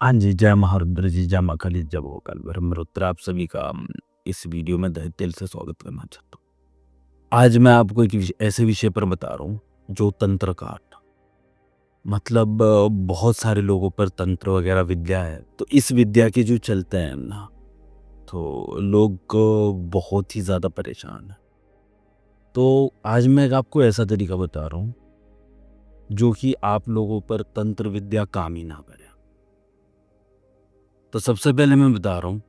हाँ जी, जय महारुद्र जी, जय माँ काली, जय भोकाल ब्रह्मरुद्र। आप सभी का इस वीडियो में तहे दिल से स्वागत करना चाहता हूँ। आज मैं आपको एक ऐसे विषय पर बता रहा हूँ जो तंत्र काट। मतलब बहुत सारे लोगों पर तंत्र वगैरह विद्या है, तो इस विद्या के जो चलते हैं ना, तो लोग बहुत ही ज़्यादा परेशान हैं। तो आज मैं एक आपको ऐसा तरीका बता रहा हूँ जो कि आप लोगों पर तंत्र विद्या काम ही ना करे। तो सबसे पहले मैं बता रहा हूँ,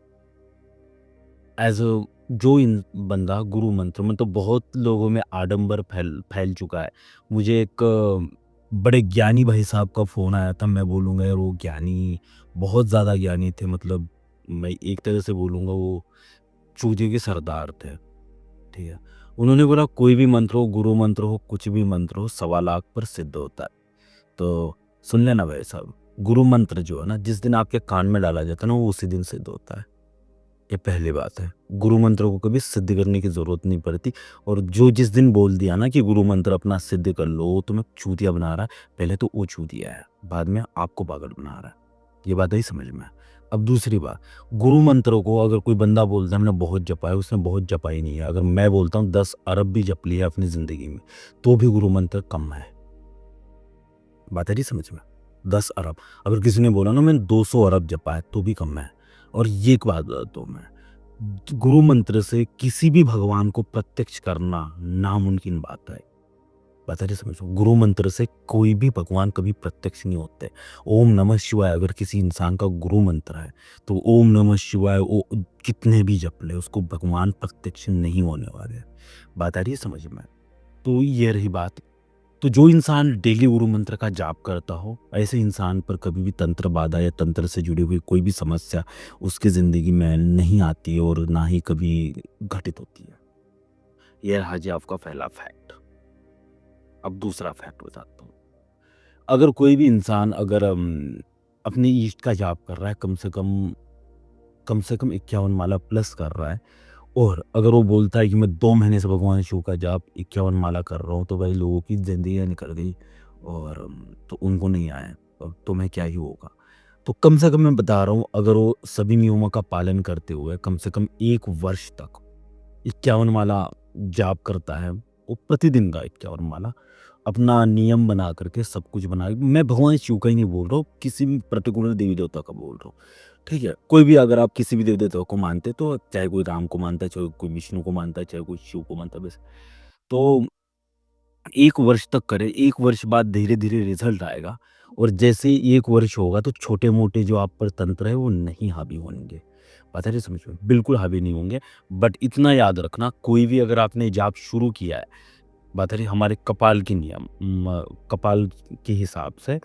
एज अ जो इन बंदा गुरु मंत्र में, तो बहुत लोगों में आडंबर फैल फैल चुका है। मुझे एक बड़े ज्ञानी भाई साहब का फ़ोन आया था। मैं बोलूँगा यार वो ज्ञानी बहुत ज़्यादा ज्ञानी थे। मतलब मैं एक तरह से बोलूँगा वो चूजे के सरदार थे। ठीक है। उन्होंने बोला कोई भी मंत्र हो, गुरु मंत्र हो, कुछ भी मंत्र हो, 1.25 लाख पर सिद्ध होता है। तो सुन लेना भाई साहब, गुरु मंत्र जो है ना, जिस दिन आपके कान में डाला जाता है ना, वो उसी दिन सिद्ध होता है। ये पहली बात है। गुरु मंत्र को कभी सिद्ध करने की ज़रूरत नहीं पड़ती। और जो जिस दिन बोल दिया ना कि गुरु मंत्र अपना सिद्ध कर लो, वो तुम्हें चूतिया बना रहा है। पहले तो वो चूतिया है, बाद में आपको पागल बना रहा है। ये बात आई समझ में? अब दूसरी बात, गुरु मंत्र को अगर कोई बंदा बोलता है मैंने बहुत जपा है, उसने बहुत जपा ही नहीं है। अगर मैं बोलता हूँ 10 अरब भी जप लिया अपनी ज़िंदगी में, तो भी गुरु मंत्र कम है। बात आ रही समझ में? 10 अरब। अगर किसी ने बोला ना मैंने 200 अरब जपा है, तो भी कम है। और ये एक बात बताता हूँ मैं, गुरु मंत्र से किसी भी भगवान को प्रत्यक्ष करना नामुमकिन बात है। पता नहीं समझो, गुरु मंत्र से कोई भी भगवान कभी प्रत्यक्ष नहीं होते। ओम नमः शिवाय अगर किसी इंसान का गुरु मंत्र है, तो ओम नमः शिवाय वो कितने भी जप ले, उसको भगवान प्रत्यक्ष नहीं होने वाले। बात आ रही है समझ में? तो ये रही बात। तो जो इंसान डेली गुरु मंत्र का जाप करता हो, ऐसे इंसान पर कभी भी तंत्र बाधा या तंत्र से जुड़ी हुई कोई भी समस्या उसकी ज़िंदगी में नहीं आती और ना ही कभी घटित होती है। ये रहा जी आपका पहला फैक्ट। अब दूसरा फैक्ट बताता हूँ। अगर कोई भी इंसान अगर अपने ईष्ट का जाप कर रहा है, कम से कम 51 माला प्लस कर रहा है, और अगर वो बोलता है कि मैं 2 महीने से भगवान शिव का जाप 51 माला कर रहा हूँ, तो भाई लोगों की ज़िंदगियाँ निकल गई और तो उनको नहीं आए, अब तुम्हें क्या ही होगा। तो कम से कम मैं बता रहा हूँ, अगर वो सभी नियमों का पालन करते हुए कम से कम 1 वर्ष तक 51 माला जाप करता है, वो प्रतिदिन का 51 माला अपना नियम बना करके सब कुछ बना, मैं भगवान शिव का ही नहीं बोल रहा हूँ, किसी भी पर्टिकुलर देवी देवता का बोल रहा हूँ। ठीक है? कोई भी अगर आप किसी भी देवी देवता को मानते, तो चाहे कोई राम को मानता है, चाहे कोई विष्णु को मानता है, चाहे कोई शिव को मानता है, बस। तो 1 वर्ष तक करें, 1 वर्ष बाद धीरे-धीरे रिज़ल्ट आएगा, और जैसे ही 1 वर्ष होगा तो छोटे-मोटे जो आप पर तंत्र है वो नहीं हावी होंगे। बात है समझ में? बिल्कुल हावी नहीं होंगे। बट इतना याद रखना, कोई भी अगर आपने जाप शुरू किया है, बात है हमारे कपाल के नियम कपाल के हिसाब से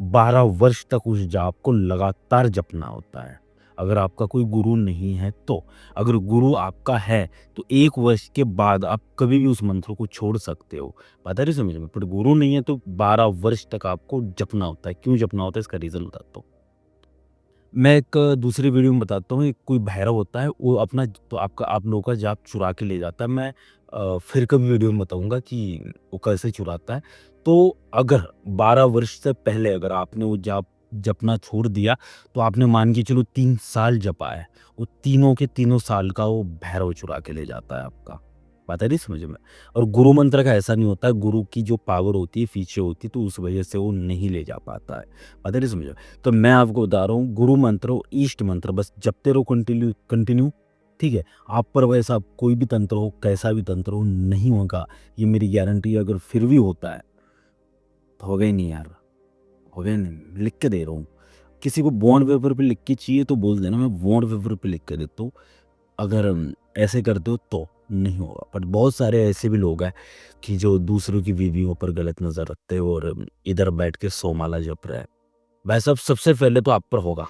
12 वर्ष तक उस जाप को लगातार जपना होता है। अगर आपका कोई गुरु नहीं है तो। अगर गुरु आपका है, तो 1 वर्ष के बाद आप कभी भी उस मंत्र को छोड़ सकते हो। बात आ रही समझ में? बट गुरु नहीं है तो 12 वर्ष तक आपको जपना होता है। क्यों जपना होता है इसका रीज़न बताता हूँ। मैं एक दूसरी वीडियो में बताता हूँ, एक कोई भैरव होता है, वो अपना तो आपका आप लोगों का जाप चुरा के ले जाता है। मैं फिर कभी वीडियो में बताऊँगा कि वो कैसे चुराता है। तो अगर 12 वर्ष से पहले अगर आपने वो जाप जपना छोड़ दिया, तो आपने मान के चलो 3 साल जपा है, वो तीनों के तीनों साल का वो भैरव चुरा के ले जाता है आपका। बात आ रही समझ में? और गुरु मंत्र का ऐसा नहीं होता है, गुरु की जो पावर होती है पीछे होती है, तो उस वजह से वो नहीं ले जा पाता है। बात आ रही समझ में? तो मैं आपको बता रहा हूँ, गुरु मंत्र और ईष्ट मंत्र बस जपते रहो कंटिन्यू कंटिन्यू। ठीक है? आप पर वैसा कोई भी तंत्र हो, कैसा भी तंत्र हो, नहीं होगा, ये मेरी गारंटी है। अगर फिर भी होता है, तो होगा ही नहीं यार, होगा ही नहीं, लिख के दे रहा हूँ। किसी को बॉन्ड पेपर पे लिख के चाहिए तो बोल देना, मैं बॉन्ड पेपर पे लिख के देता हूँ। अगर ऐसे करते हो तो नहीं होगा। बट बहुत सारे ऐसे भी लोग हैं कि जो दूसरों की बीवियों पर गलत नज़र रखते हैं और इधर बैठ के 100 माला जप रहे हैं। भाई साहब सबसे पहले तो आप पर होगा।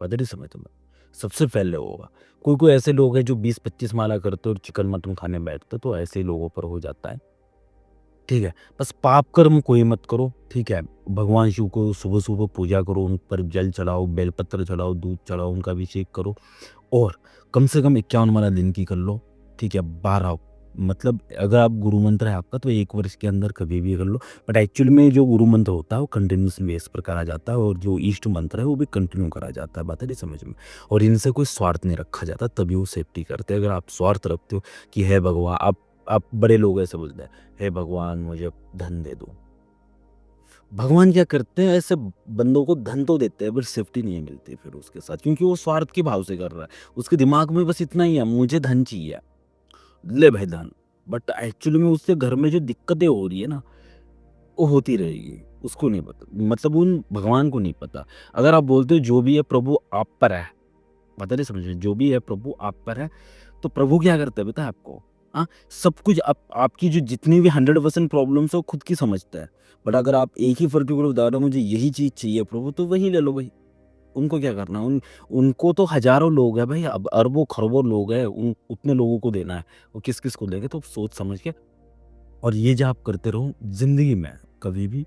पता नहीं समझ तुम्हें? सबसे पहले होगा। कोई-कोई ऐसे लोग हैं जो 20-25 माला करते हैं और चिकन मटन खाने बैठते हैं, तो ऐसे ही लोगों पर हो जाता है। ठीक है? बस पाप कर्म कोई मत करो, ठीक है? भगवान शिव को सुबह-सुबह पूजा करो, उन पर जल चढ़ाओ, बेलपत्र चढ़ाओ, दूध चढ़ाओ, उनका अभिषेक करो, और कम से कम 51 माला दिन की कर लो, ठीक है? 12 मतलब अगर आप गुरु मंत्र है आपका तो 1 वर्ष के अंदर कभी भी कर लो। बट एक्चुअली में जो गुरु मंत्र होता है वो कंटिन्यूअस बेस पर करा जाता है और जो ईष्ट मंत्र है वो भी कंटिन्यू करा जाता है, बात है नहीं समझ में? और इनसे कोई स्वार्थ नहीं रखा जाता तभी वो सेफ्टी करते हैं। अगर आप स्वार्थ रखते हो कि हे भगवान आप बड़े लोग ऐसे बोलते हैं, हे भगवान मुझे धन दे दो। भगवान क्या करते हैं ऐसे बंदों को धन तो देते हैं बट सेफ्टी नहीं मिलती फिर उसके साथ क्योंकि वो स्वार्थ के भाव से कर रहा है। उसके दिमाग में बस इतना ही है मुझे धन चाहिए, ले भाई धन। बट एक्चुअली में उससे घर में जो दिक्कतें हो रही है ना, वो होती रहेगी। उसको नहीं पता, मतलब उन भगवान को नहीं पता। अगर आप बोलते हो जो भी है प्रभु आप पर है, पता नहीं समझ में, जो भी है प्रभु आप पर है, तो प्रभु क्या करता है पता है आपको? हाँ, सब कुछ आपकी जो जितनी भी 100% प्रॉब्लम्स है वो खुद की समझता है। बट अगर आप एक ही पर्टिकुलर बता रहे हो मुझे यही चीज़ चाहिए प्रभु, तो वही ले लो भाई। उनको क्या करना है? उनको तो हज़ारों लोग हैं भाई, अब अरबों-खरबों लोग हैं, उन उतने लोगों को देना है। वो किस-किस को देंगे, तो सोच समझ के और ये जो आप करते रहो ज़िंदगी में कभी भी।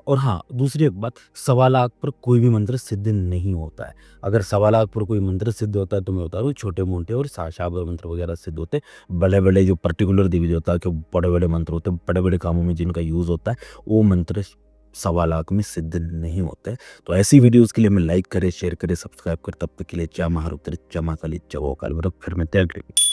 और हाँ, दूसरी एक बात, सवा लाख पर कोई भी मंत्र सिद्ध नहीं होता है। अगर सवा लाख पर कोई मंत्र सिद्ध होता है तो मैं बता रहा हूँ छोटे-मोटे और शाबर मंत्र वगैरह सिद्ध होते हैं। बड़े-बड़े जो पर्टिकुलर देवी देवता के बड़े-बड़े मंत्र होते हैं, बड़े-बड़े कामों में जिनका यूज़ होता है, वो मंत्र सवा लाख में सिद्ध नहीं होते हैं। तो ऐसी वीडियोज़ के लिए हमें लाइक करें, शेयर करें, सब्सक्राइब करें। तब तक के लिए जय महारुद्र, जय महाकाली, जय वो अकाल मूर्ख। फिर मिलते हैं अगले